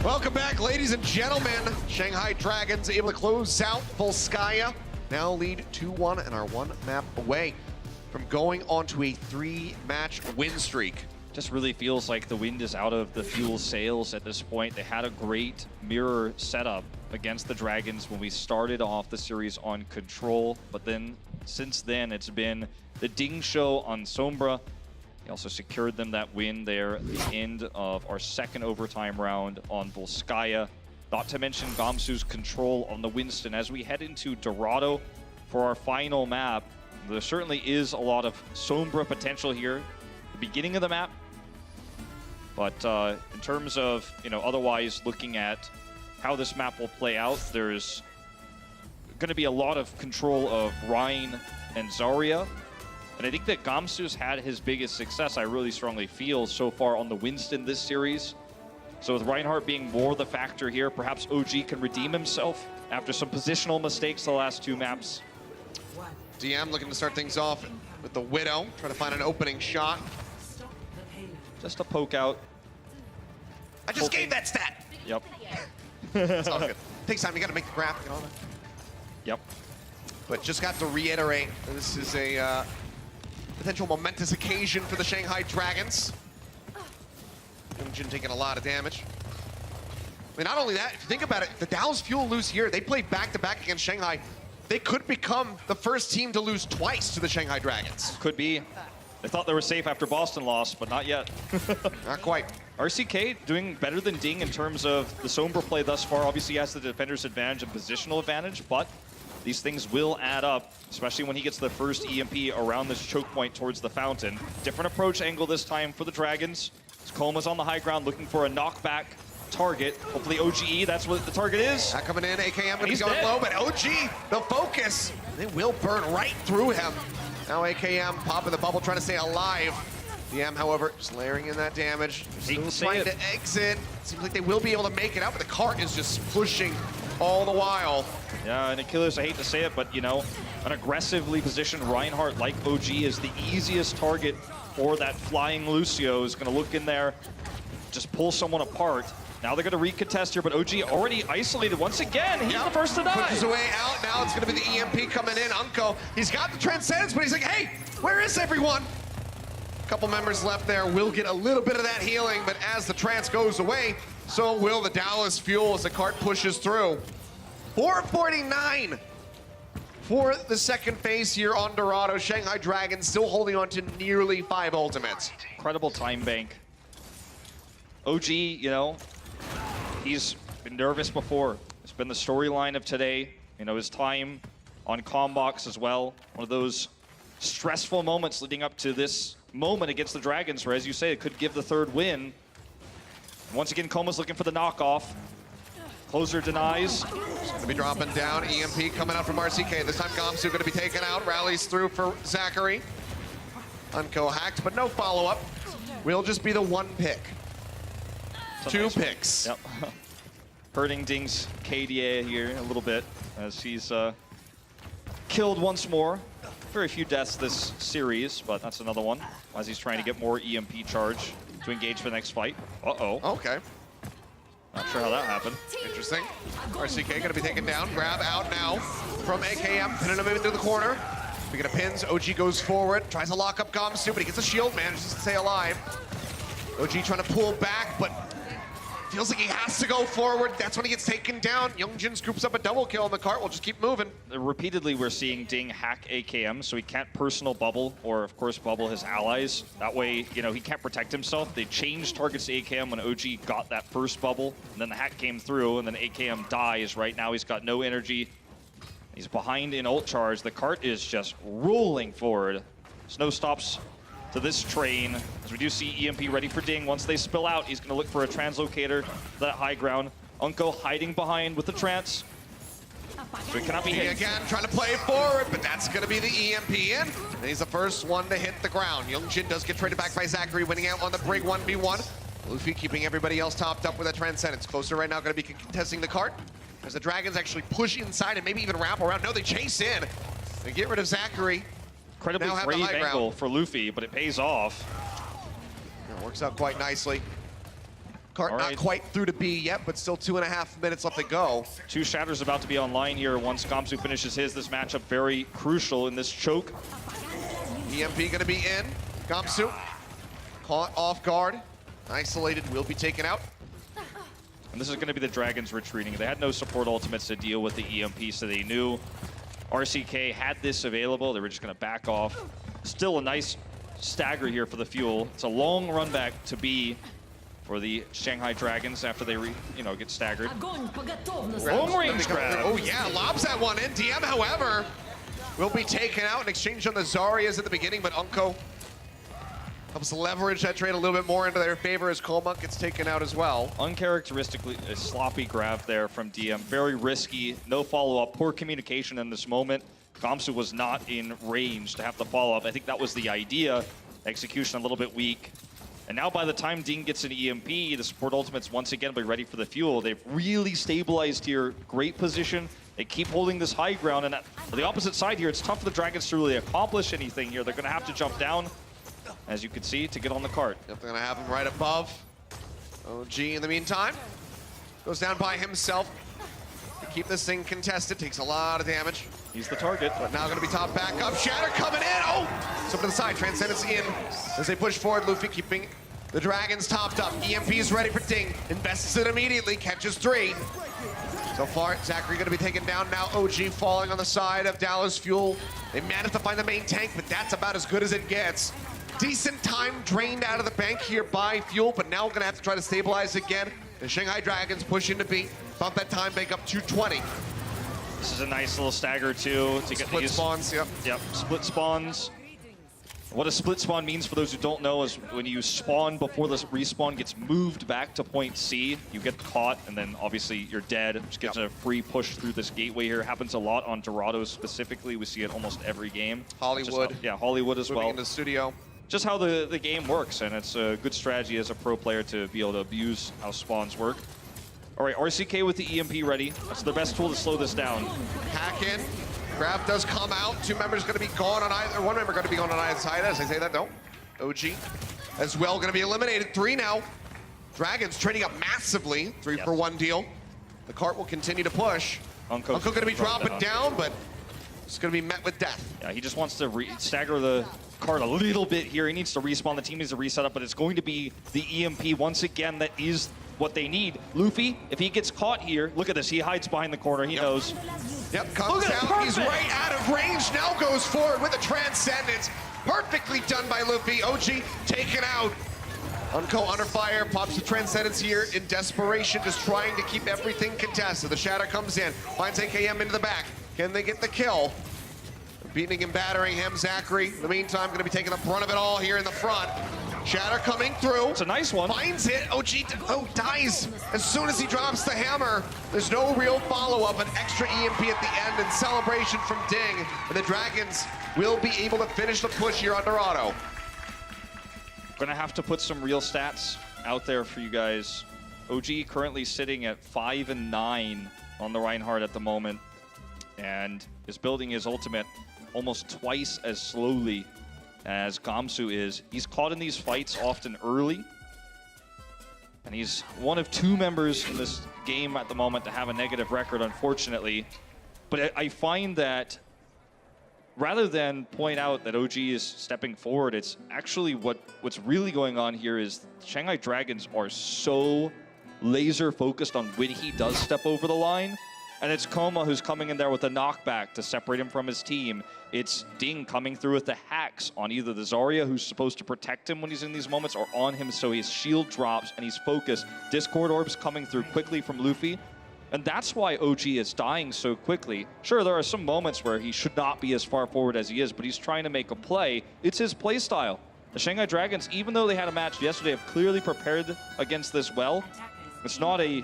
Welcome back, ladies and gentlemen. Shanghai Dragons able to close out Volskaya. Now lead 2-1 and are one map away from going on to a 3-match win streak. Just really feels like the wind is out of the Fuel sails at this point. They had a great mirror setup against the Dragons when we started off the series on Control, but then since then it's been the Ding show on Sombra. He also secured them that win there at the end of our second overtime round on Volskaya. Not to mention Gamsu's Control on the Winston. As we head into Dorado for our final map, there certainly is a lot of Sombra potential here. The beginning of the map, but in terms of, otherwise looking at how this map will play out, there's going to be a lot of control of Ryan and Zarya. And I think that Gamsu's had his biggest success, I really strongly feel, so far on the Winston this series. So with Reinhardt being more the factor here, perhaps OG can redeem himself after some positional mistakes the last 2 maps. DM looking to start things off with the Widow, trying to find an opening shot. Just a poke out. I just gave that stat! Yep. It's all good. Takes time, you gotta make the graphic and all that. Yep. But just got to reiterate, this is a potential momentous occasion for the Shanghai Dragons. Jin taking a lot of damage. I mean, not only that, if you think about it, if the Dallas Fuel lose here, they play back-to-back against Shanghai. They could become the first team to lose twice to the Shanghai Dragons. Could be. They thought they were safe after Boston lost, but not yet. Not quite. RCK doing better than Ding in terms of the Sombra play thus far. Obviously, he has the defender's advantage and positional advantage, but these things will add up, especially when he gets the first EMP around this choke point towards the fountain. Different approach angle this time for the Dragons. Koma's on the high ground looking for a knockback target. Hopefully OGE, that's what the target is. Not coming in, AKM gonna be going low, but OG, the focus, they will burn right through him. Now AKM popping the bubble, trying to stay alive. DM, however, just layering in that damage. Still trying to exit. Seems like they will be able to make it out, but the cart is just pushing all the while. Yeah, and Achilles, I hate to say it, but an aggressively positioned Reinhardt like OG is the easiest target for that flying Lucio. Is going to look in there, just pull someone apart. Now they're going to recontest here, but OG already isolated once again. He's the first to die. Pushes away out. Now it's going to be the EMP coming in. Unko, he's got the Transcendence, but he's like, hey, where is everyone? A couple members left there. Will get a little bit of that healing, but as the trance goes away, so will the Dallas Fuel as the cart pushes through. 449 for the second phase here on Dorado. Shanghai Dragons still holding on to nearly 5 ultimates. Incredible time bank. OG, he's been nervous before. It's been the storyline of today. His time on Combox as well. One of those stressful moments leading up to this moment against the Dragons, where, as you say, it could give the 3rd win. Once again, Koma's looking for the knockoff. Closer denies. Gonna be dropping down. EMP coming out from RCK. This time Gamsu gonna be taken out. Rallies through for Zachary. Unco hacked, but no follow-up. Will just be the 1 pick. 2 picks. Yep. Hurting Ding's KDA here a little bit as he's killed once more. Very few deaths this series, but that's another one as he's trying to get more EMP charge to engage for the next fight. Uh-oh. Okay. Not sure how that happened. Interesting. RCK gonna be taken down. Grab out now from AKM, pinning him into the corner. Speaking of pins, OG goes forward, tries to lock up Gamsu, but he gets a shield, manages to stay alive. OG trying to pull back, but feels like he has to go forward. That's when he gets taken down. Youngjin scoops up a double kill, and the cart will just keep moving. Repeatedly, we're seeing Ding hack AKM, so he can't personal bubble, or of course bubble his allies. That way, he can't protect himself. They changed targets to AKM when OG got that first bubble, and then the hack came through, and then AKM dies. Right now, he's got no energy. He's behind in ult charge. The cart is just rolling forward. There's no stops to this train, as we do see EMP ready for Ding. Once they spill out, he's going to look for a translocator for that high ground. Unko hiding behind with the trance. So he cannot be hit. Again, trying to play forward, but that's going to be the EMP in. And he's the first one to hit the ground. Youngjin does get traded back by Zachary, winning out on the Brig 1v1. Luffy keeping everybody else topped up with that Transcendence. Closer right now, going to be contesting the cart. As the Dragons actually push inside and maybe even wrap around. No, they chase in. They get rid of Zachary. Incredibly brave angle for Luffy, but it pays off. It works out quite nicely. Cart not quite through to B yet, but still 2.5 minutes left to go. 2 Shatters about to be online here once Gamsu finishes his. This matchup very crucial in this choke. EMP gonna be in. Gamsu caught off guard. Isolated, will be taken out. And this is gonna be the Dragons retreating. They had no support ultimates to deal with the EMP, so they knew RCK had this available. They were just gonna back off. Still a nice stagger here for the Fuel. It's a long run back to B for the Shanghai Dragons after they get staggered. Long range grab. Oh yeah, lobs that one in. DM, however, will be taken out in exchange on the Zarias at the beginning, but Unco helps leverage that trade a little bit more into their favor as Colmunk gets taken out as well. Uncharacteristically, a sloppy grab there from DM. Very risky, no follow-up, poor communication in this moment. Gamsu was not in range to have the follow-up. I think that was the idea. Execution a little bit weak. And now by the time Ding gets an EMP, the support ultimates once again will be ready for the Fuel. They've really stabilized here. Great position. They keep holding this high ground. And on the opposite side here, it's tough for the Dragons to really accomplish anything here. They're going to have to jump down, as you can see, to get on the cart. Yep, they're going to have him right above. OG in the meantime goes down by himself. To keep this thing contested, takes a lot of damage. He's the target. But now going to be top back up. Shatter coming in. Oh! So to the side. Transcendence in as they push forward. Luffy keeping the Dragons topped up. EMP's ready for Ding. Invests it immediately. Catches 3. So far, Zachary going to be taken down now. OG falling on the side of Dallas Fuel. They managed to find the main tank, but that's about as good as it gets. Decent time drained out of the bank here by Fuel, but now we're going to have to try to stabilize again. The Shanghai Dragons push into B. Bump that time bank up to 20. This is a nice little stagger too to get split these spawns. Yep. Yep, split spawns. What a split spawn means, for those who don't know, is when you spawn before the respawn gets moved back to point C, you get caught, and then obviously you're dead. Just gets a free push through this gateway here. Happens a lot on Dorado specifically. We see it almost every game. Hollywood. Yeah, Hollywood as well. Moving into the studio. Just how the game works, and it's a good strategy as a pro player to be able to abuse how spawns work. All right, RCK with the EMP ready. That's the best tool to slow this down. Hack in. Grab does come out. 2 members going to be gone on either. 1 member going to be gone on either side. As I say that, no. OG as well going to be eliminated. 3 now. Dragons trading up massively. 3 for 1 deal. The cart will continue to push. Uncle going to be dropping down, but it's going to be met with death. Yeah, he just wants to stagger the cart a little bit here. He needs to respawn. The team needs to reset up, but it's going to be the EMP once again that is what they need. Luffy, if he gets caught here, look at this. He hides behind the corner. He knows. Yep, comes out. He's right out of range. Now goes forward with a Transcendence. Perfectly done by Luffy. OG taken out. Unco under fire. Pops the Transcendence here in desperation, just trying to keep everything contested. The Shatter comes in. Finds AKM into the back. Can they get the kill? Beating and battering him, Zachary. In the meantime, going to be taking the brunt of it all here in the front. Shatter coming through. It's a nice one. Finds it. OG dies as soon as he drops the hammer. There's no real follow-up. An extra EMP at the end in celebration from Ding. And the Dragons will be able to finish the push here on Dorado. Gonna have to put some real stats out there for you guys. OG currently sitting at 5-9 on the Reinhardt at the moment, and is building his ultimate almost twice as slowly as Gamsu is. He's caught in these fights often early, and he's one of 2 members in this game at the moment to have a negative record, unfortunately. But I find that rather than point out that OG is stepping forward, it's actually what's really going on here is Shanghai Dragons are so laser focused on when he does step over the line. And it's Koma who's coming in there with a knockback to separate him from his team. It's Ding coming through with the hacks on either the Zarya, who's supposed to protect him when he's in these moments, or on him so his shield drops and he's focused. Discord orbs coming through quickly from Luffy. And that's why OG is dying so quickly. Sure, there are some moments where he should not be as far forward as he is, but he's trying to make a play. It's his play style. The Shanghai Dragons, even though they had a match yesterday, have clearly prepared against this well. It's not a,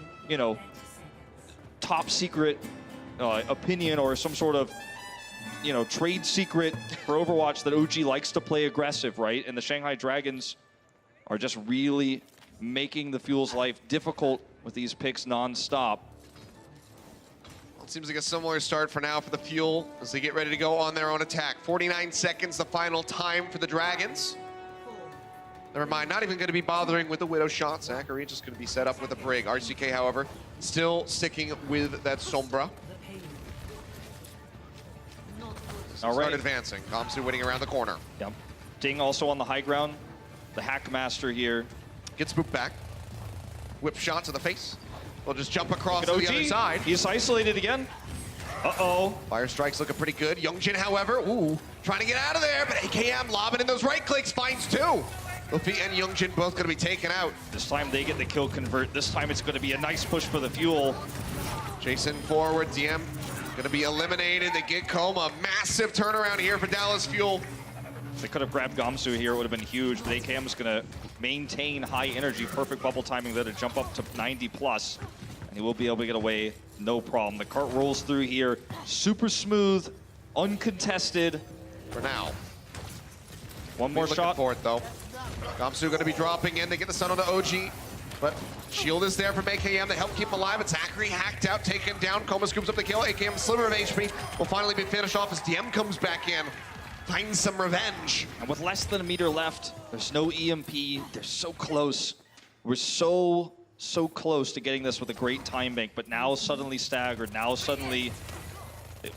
top secret opinion or some sort of, trade secret for Overwatch that OG likes to play aggressive, right? And the Shanghai Dragons are just really making the Fuel's life difficult with these picks non-stop. Well, it seems like a similar start for now for the Fuel as they get ready to go on their own attack. 49 seconds, the final time for the Dragons. Never mind, not even going to be bothering with the Widow shot. Zachary just going to be set up with a Brig. RCK, however, still sticking with that Sombra. All right. Start advancing. Kamsu winning around the corner. Yep. Ding also on the high ground. The Hackmaster here. Gets spooked back. Whip shot to the face. We'll just jump across to OG. the other side. He's isolated again. Uh-oh. Fire strike's looking pretty good. Youngjin, however, ooh, trying to get out of there, but AKM lobbing in those right clicks, finds two. Luffy and Youngjin both gonna be taken out. This time they get the kill convert. This time it's gonna be a nice push for the Fuel. Jason forward, DM gonna be eliminated. They get Coma. Massive turnaround here for Dallas Fuel. They could have grabbed Gamsu here, it would have been huge, but AKM is gonna maintain high energy, perfect bubble timing there to jump up to 90 plus. And he will be able to get away, no problem. The cart rolls through here, super smooth, uncontested. For now. One more Looking shot. for it though. Gamsu gonna be dropping in. They get the stun on the OG, but shield is there from AKM to help keep him alive. It's Zachary hacked out, taken down. Coma scoops up the kill. AKM sliver of HP will finally be finished off as DM comes back in. Finds some revenge. And with less than a meter left, there's no EMP. They're so close. We're so close to getting this with a great time bank, but now suddenly staggered. Now suddenly,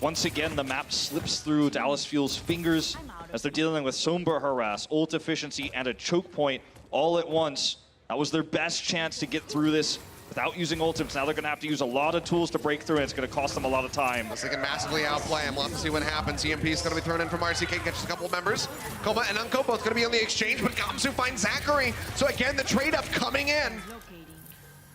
once again, the map slips through Dallas Fuel's fingers as they're dealing with Sombra harass, ult efficiency, and a choke point all at once. That was their best chance to get through this without using ultimates. Now they're going to have to use a lot of tools to break through, and it's going to cost them a lot of time. They can massively outplay him. We'll have to see what happens. EMP is going to be thrown in from RCK, catches a couple of members. Coma and Unko both going to be on the exchange, but Gamsu finds Zachary. So again, the trade-up coming in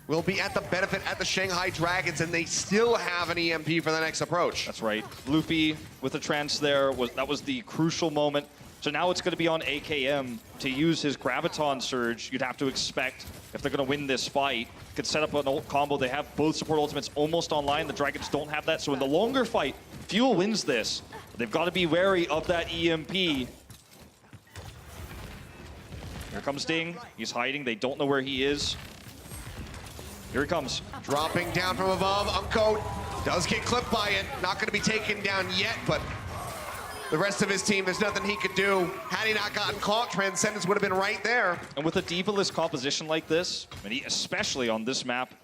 will be at the benefit at the Shanghai Dragons, and they still have an EMP for the next approach. That's right. Luffy with the trance there, that was the crucial moment. So now it's going to be on AKM to use his Graviton Surge. You'd have to expect, if they're going to win this fight, could set up an ult combo. They have both support ultimates almost online. The Dragons don't have that. So in the longer fight, Fuel wins this. They've got to be wary of that EMP. Here comes Ding. He's hiding. They don't know where he is. Here he comes. Dropping down from above. Unco does get clipped by it. Not going to be taken down yet, but the rest of his team, there's nothing he could do. Had he not gotten caught, Transcendence would have been right there. And with a D.Va-less composition like this, and especially on this map,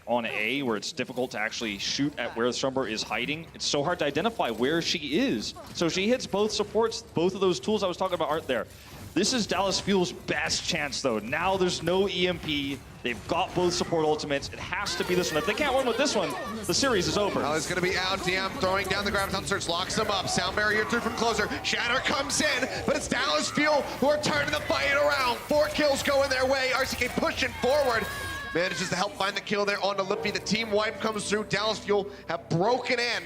on A, where it's difficult to actually shoot at where Sombra is hiding, it's so hard to identify where she is. So she hits both supports. Both of those tools I was talking about aren't there. This is Dallas Fuel's best chance, though. Now there's no EMP. They've got both support ultimates. It has to be this one. If they can't win with this one, the series is over. Well, it's going to be out. DM throwing down the Graviton Surge, locks them up. Sound barrier through from closer. Shatter comes in, but it's Dallas Fuel who are turning the fight around. 4 kills going their way. RCK pushing forward. Manages to help find the kill there onto Lippy. The team wipe comes through. Dallas Fuel have broken in.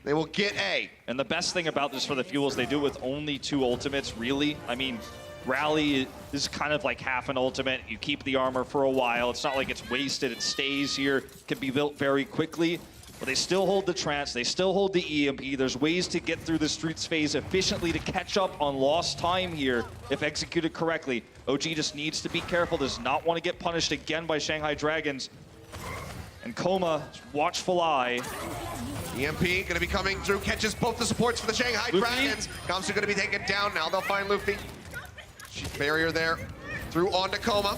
They will get A. And the best thing about this for the Fuel is they do it with only 2 ultimates, really. I mean, Rally is kind of like half an ultimate. You keep the armor for a while. It's not like it's wasted. It stays here. It can be built very quickly. But they still hold the trance. They still hold the EMP. There's ways to get through the streets phase efficiently to catch up on lost time here if executed correctly. OG just needs to be careful. Does not want to get punished again by Shanghai Dragons. And Coma, watchful eye. EMP going to be coming through. Catches both the supports for the Shanghai Dragons. Gamsu going to be taken down. Now they'll find Luffy. Barrier there, through onto Coma,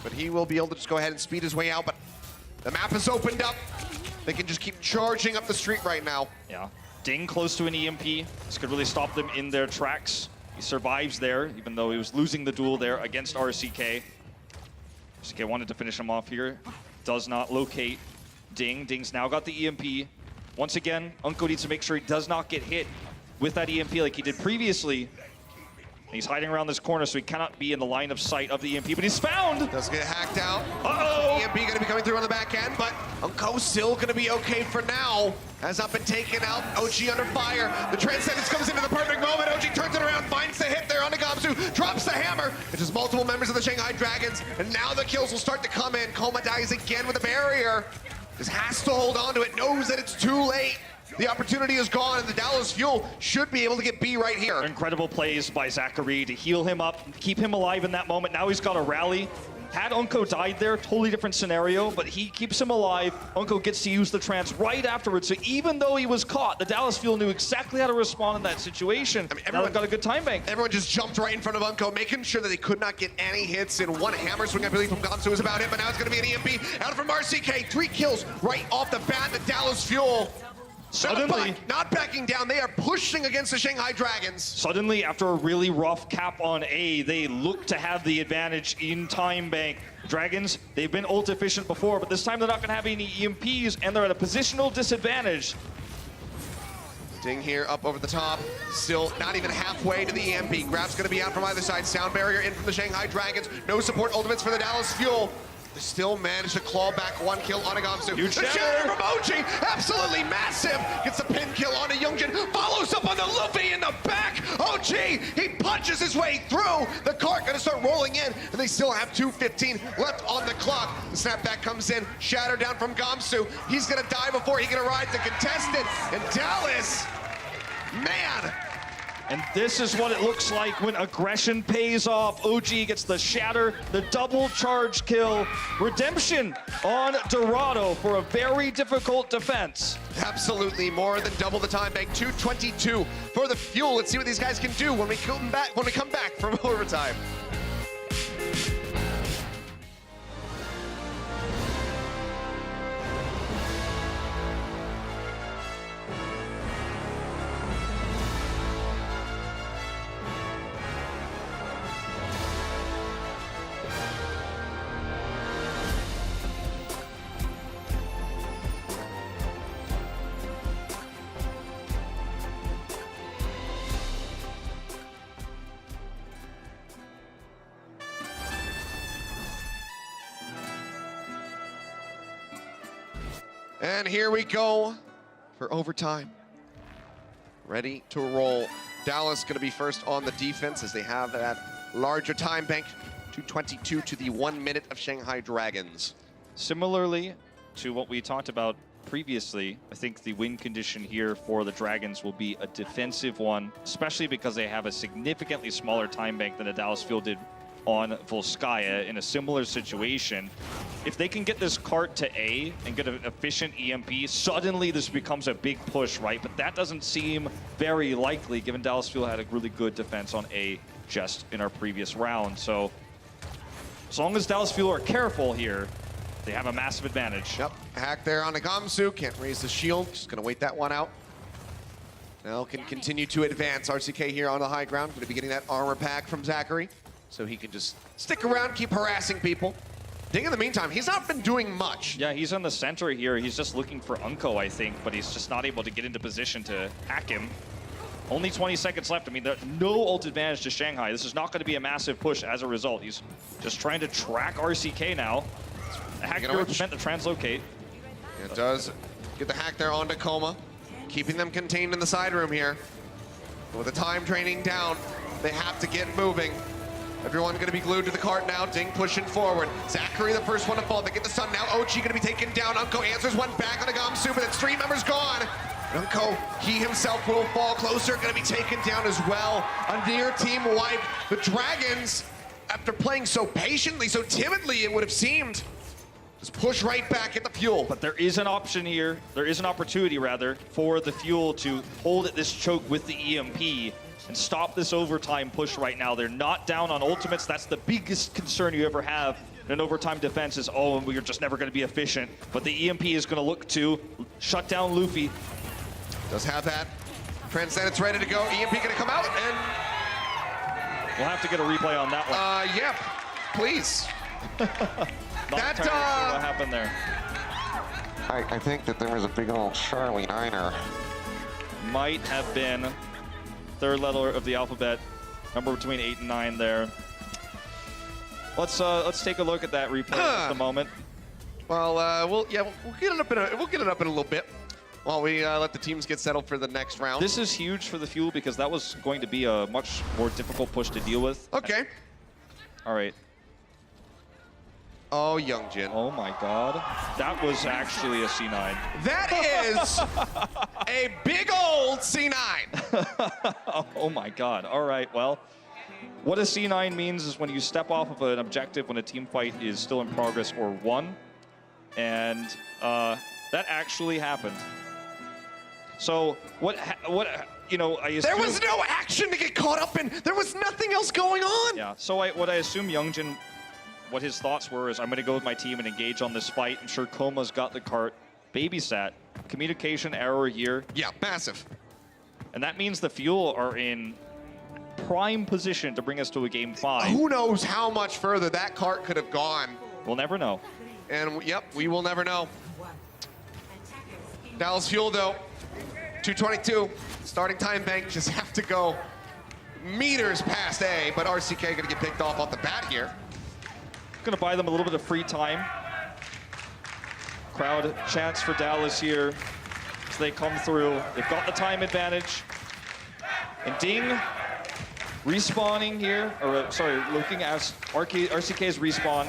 but he will be able to just go ahead and speed his way out, but the map has opened up. They can just keep charging up the street right now. Yeah, Ding close to an EMP. This could really stop them in their tracks. He survives there, even though he was losing the duel there against RCK. RCK wanted to finish him off here. Does not locate Ding. Ding's now got the EMP. Once again, Unko needs to make sure he does not get hit with that EMP like he did previously. He's hiding around this corner, so he cannot be in the line of sight of the EMP, but he's found! Does get hacked out. Uh-oh! EMP going to be coming through on the back end, but Unko still going to be okay for now. Has not been taken out. OG under fire. The Transcendence comes into the perfect moment. OG turns it around, finds the hit there on Gamsu, drops the hammer. It's just multiple members of the Shanghai Dragons, and now the kills will start to come in. Coma dies again with a barrier. Just has to hold on to it, knows that it's too late. The opportunity is gone, and the Dallas Fuel should be able to get B right here. Incredible plays by Zachary to heal him up, keep him alive in that moment. Now he's got a rally. Had Unko died there, totally different scenario, but he keeps him alive. Unko gets to use the trance right afterwards. So even though he was caught, the Dallas Fuel knew exactly how to respond in that situation. I mean, everyone got a good time bank. Everyone just jumped right in front of Unko, making sure that they could not get any hits. In one hammer swing, I believe, from Gamsu was about it, but now it's going to be an EMP out from RCK. 3 kills right off the bat. The Dallas Fuel suddenly not backing down. They are pushing against the Shanghai Dragons. Suddenly, after a really rough cap on A, they look to have the advantage in time bank. Dragons, they've been ult efficient before, but this time they're not going to have any EMPs, and they're at a positional disadvantage. Ding here up over the top. Still not even halfway to the EMP. Grab's going to be out from either side. Sound barrier in from the Shanghai Dragons. No support ultimates for the Dallas Fuel. They still managed to claw back 1 kill on Gamsu. The shatter from OG, absolutely massive. Gets a pin kill on a Youngjin. Follows up on the Luffy in the back. OG, he punches his way through. The cart going to start rolling in, and they still have 2:15 left on the clock. The snapback comes in. Shatter down from Gamsu. He's going to die before he can arrive to contest it. And Dallas, man. And this is what it looks like when aggression pays off. OG gets the shatter, the double charge kill. Redemption on Dorado for a very difficult defense. Absolutely, more than double the time bank. 2:22 for the Fuel. Let's see what these guys can do when we come back from overtime. And here we go for overtime. Ready to roll. Dallas going to be first on the defense as they have that larger time bank. 2:22 to the 1 minute of Shanghai Dragons. Similarly to what we talked about previously, I think the win condition here for the Dragons will be a defensive one, especially because they have a significantly smaller time bank than the Dallas Fuel did on Volskaya in a similar situation. If they can get this cart to A and get an efficient EMP, suddenly this becomes a big push, right? But that doesn't seem very likely, given Dallas Fuel had a really good defense on A just in our previous round. So as long as Dallas Fuel are careful here, they have a massive advantage. Yep, hack there on Gamsu. Can't raise the shield, just gonna wait that one out. Now can continue to advance. RCK here on the high ground, gonna be getting that armor pack from Zachary, so he can just stick around, keep harassing people. Ding, in the meantime, he's not been doing much. Yeah, he's in the center here. He's just looking for Unko, I think, but he's just not able to get into position to hack him. Only 20 seconds left. I mean, there's no ult advantage to Shanghai. This is not going to be a massive push as a result. He's just trying to track RCK now. The hack here would prevent the translocate. It does get the hack there onto Coma, keeping them contained in the side room here. With the time draining down, they have to get moving. Everyone going to be glued to the cart now. Ding pushing forward. Zachary the first one to fall. They get the stun now. OG going to be taken down. Unko answers one back on the Gamsu, but that stream member's gone. Unko, he himself will fall closer. Going to be taken down as well. A near team wipe. The Dragons, after playing so patiently, so timidly, it would have seemed, just push right back at the Fuel. But there is an option here. There is an opportunity, rather, for the Fuel to hold at this choke with the EMP and stop this overtime push right now. They're not down on ultimates. That's the biggest concern you ever have in an overtime defense is, oh, and we're just never going to be efficient. But the EMP is going to look to shut down Luffy. Does have that. Transcendent's ready to go. EMP going to come out, and we'll have to get a replay on that one. Yeah, please. Not sure what happened there. I think that there was a big old Charlie Niner. Might have been third letter of the alphabet, number between 8 and 9 there. Let's take a look at that replay in just a moment. Well, we'll get it up in a little bit while we let the teams get settled for the next round. This is huge for the Fuel because that was going to be a much more difficult push to deal with. Okay. All right. Oh, Youngjin. Oh my God. That was actually a C9. That is a big old C9. Oh my God. All right. Well, What a C9 means is when you step off of an objective when a team fight is still in progress or won. And that actually happened. So what you know, I assume... There was no action to get caught up in. There was nothing else going on. Yeah, so what I assume Youngjin, what his thoughts were is I'm going to go with my team and engage on this fight. I'm sure Koma's got the cart babysat. Communication error here. Yeah, massive. And that means the Fuel are in prime position to bring us to a game 5. Who knows how much further that cart could have gone. We'll never know. And yep, we will never know. Dallas Fuel though, 2:22. Starting time bank just have to go meters past A, but RCK gonna get picked off the bat here. Gonna buy them a little bit of free time. Crowd chants for Dallas here as they come through. They've got the time advantage. And Ding respawning here, or sorry, looking at RCK's respawn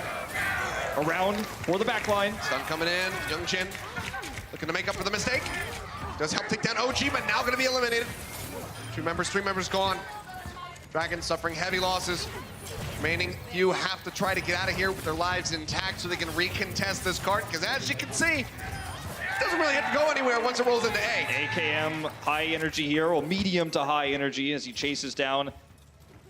around for the back line. Stun coming in, Youngjin looking to make up for the mistake. Does help take down OG, but now gonna be eliminated. 2 members, 3 members gone. Dragons suffering heavy losses. Remaining few have to try to get out of here with their lives intact so they can recontest this cart, because as you can see, it doesn't really have to go anywhere once it rolls into A. AKM high energy here, or medium to high energy as he chases down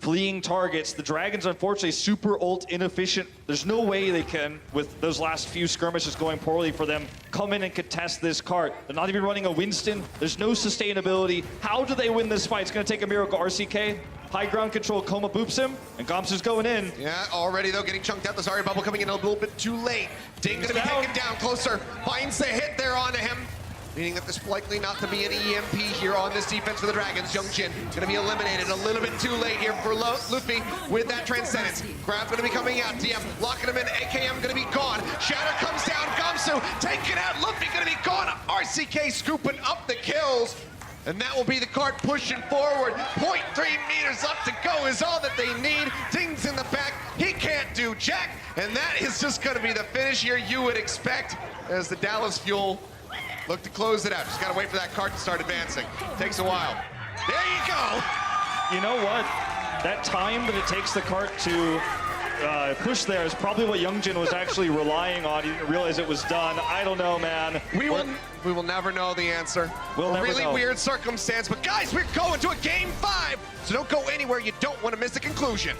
fleeing targets. The Dragons, unfortunately, super ult inefficient. There's no way they can, with those last few skirmishes going poorly for them, come in and contest this cart. They're not even running a Winston. There's no sustainability. How do they win this fight? It's going to take a miracle. RCK, high ground control, Koma boops him, and Gomps is going in. Yeah, already though, getting chunked out. The Zarya bubble coming in a little bit too late. Ding gonna be taken down closer. Finds the hit there onto him. Meaning that there's likely not to be an EMP here on this defense for the Dragons. Youngjin gonna be eliminated a little bit too late here for Luffy with that Transcendence. Grab gonna be coming out. DM locking him in. AKM gonna be gone. Shatter comes down. Gamsu taken out. Luffy gonna be gone. RCK scooping up the kills. And that will be the cart pushing forward. 0.3 meters left to go is all that they need. Ding's in the back. He can't do jack. And that is just gonna be the finish here you would expect as the Dallas Fuel look to close it out. Just gotta wait for that cart to start advancing. Takes a while. There you go. You know what? That time that it takes the cart to push there is probably what Youngjin was actually relying on. He didn't realize it was done. I don't know, man. We will never know the answer. We'll never really know. Weird circumstance, but guys, we're going to a game 5. So don't go anywhere. You don't want to miss the conclusion.